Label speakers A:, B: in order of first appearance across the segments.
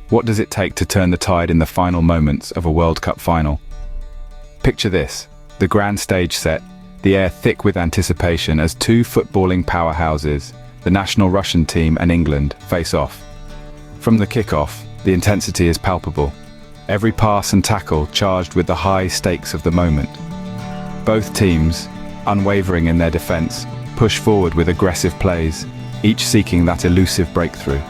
A: What does it take to turn the tide in the final moments of a World Cup final? Picture this, the grand stage set, the air thick with anticipation as two footballing powerhouses, the national Russian team and England, face off. From the kick-off, the intensity is palpable. Every pass and tackle charged with the high stakes of the moment. Both teams, unwavering in their defense, push forward with aggressive plays, each seeking that elusive breakthrough.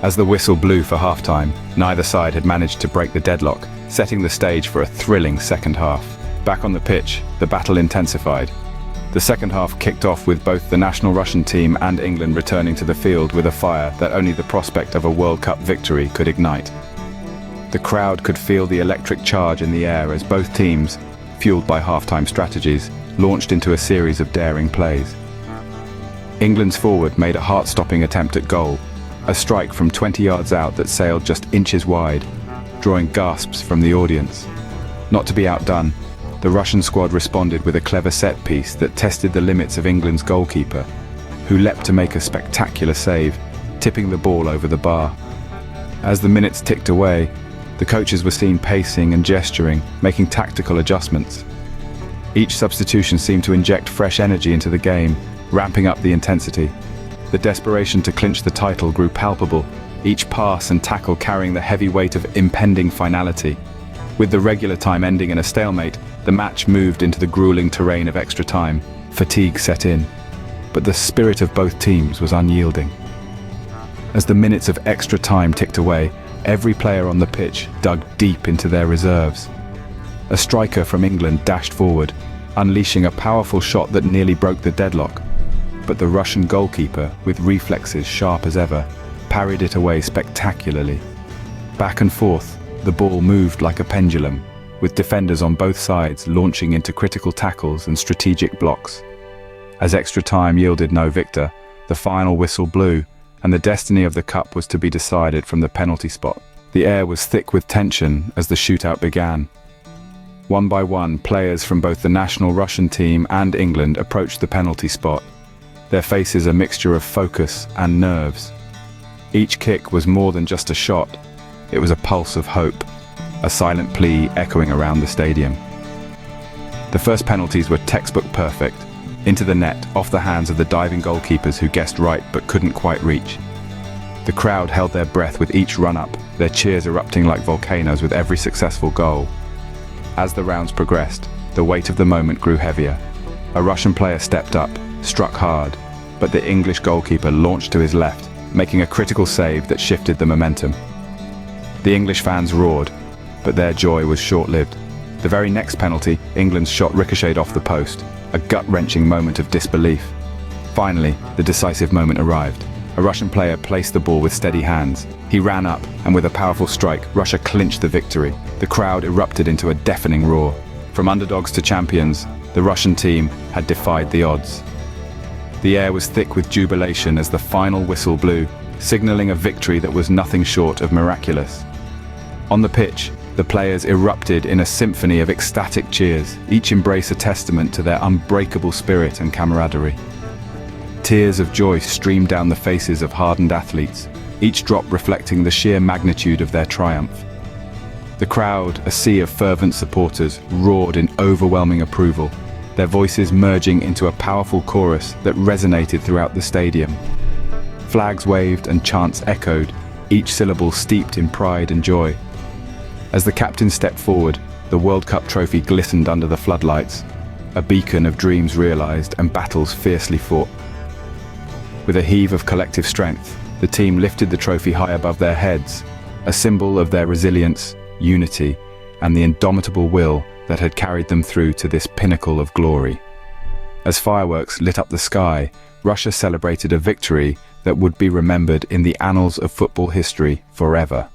A: As the whistle blew for halftime, neither side had managed to break the deadlock, setting the stage for a thrilling second half. Back on the pitch, the battle intensified. The second half kicked off with both the national Russian team and England returning to the field with a fire that only the prospect of a World Cup victory could ignite. The crowd could feel the electric charge in the air as both teams, fueled by halftime strategies, launched into a series of daring plays. England's forward made a heart-stopping attempt at goal, a strike from 20 yards out that sailed just inches wide, drawing gasps from the audience. Not to be outdone, the Russian squad responded with a clever set piece that tested the limits of England's goalkeeper, who leapt to make a spectacular save, tipping the ball over the bar. As the minutes ticked away, the coaches were seen pacing and gesturing, making tactical adjustments. Each substitution seemed to inject fresh energy into the game, ramping up the intensity. The desperation to clinch the title grew palpable, each pass and tackle carrying the heavy weight of impending finality. With the regular time ending in a stalemate, the match moved into the grueling terrain of extra time. Fatigue set in, but the spirit of both teams was unyielding. As the minutes of extra time ticked away, every player on the pitch dug deep into their reserves. A striker from England dashed forward, unleashing a powerful shot that nearly broke the deadlock. But the Russian goalkeeper, with reflexes sharp as ever, parried it away spectacularly. Back and forth, the ball moved like a pendulum, with defenders on both sides launching into critical tackles and strategic blocks. As extra time yielded no victor, the final whistle blew, and the destiny of the cup was to be decided from the penalty spot. The air was thick with tension as the shootout began. One by one, players from both the national Russian team and England approached the penalty spot, their faces a mixture of focus and nerves. Each kick was more than just a shot, it was a pulse of hope, a silent plea echoing around the stadium. The first penalties were textbook perfect, into the net, off the hands of the diving goalkeepers who guessed right but couldn't quite reach. The crowd held their breath with each run-up, their cheers erupting like volcanoes with every successful goal. As the rounds progressed, the weight of the moment grew heavier. A Russian player stepped up, struck hard, but the English goalkeeper launched to his left, making a critical save that shifted the momentum. The English fans roared, but their joy was short-lived. The very next penalty, England's shot ricocheted off the post, a gut-wrenching moment of disbelief. Finally, the decisive moment arrived. A Russian player placed the ball with steady hands. He ran up, and with a powerful strike, Russia clinched the victory. The crowd erupted into a deafening roar. From underdogs to champions, the Russian team had defied the odds. The air was thick with jubilation as the final whistle blew, signaling a victory that was nothing short of miraculous. On the pitch, the players erupted in a symphony of ecstatic cheers, each embrace a testament to their unbreakable spirit and camaraderie. Tears of joy streamed down the faces of hardened athletes, each drop reflecting the sheer magnitude of their triumph. The crowd, a sea of fervent supporters, roared in overwhelming approval, their voices merging into a powerful chorus that resonated throughout the stadium. Flags waved and chants echoed, each syllable steeped in pride and joy. As the captain stepped forward, the World Cup trophy glistened under the floodlights, a beacon of dreams realized and battles fiercely fought. With a heave of collective strength, the team lifted the trophy high above their heads, a symbol of their resilience, unity, and the indomitable will that had carried them through to this pinnacle of glory. As fireworks lit up the sky, Russia celebrated a victory that would be remembered in the annals of football history forever.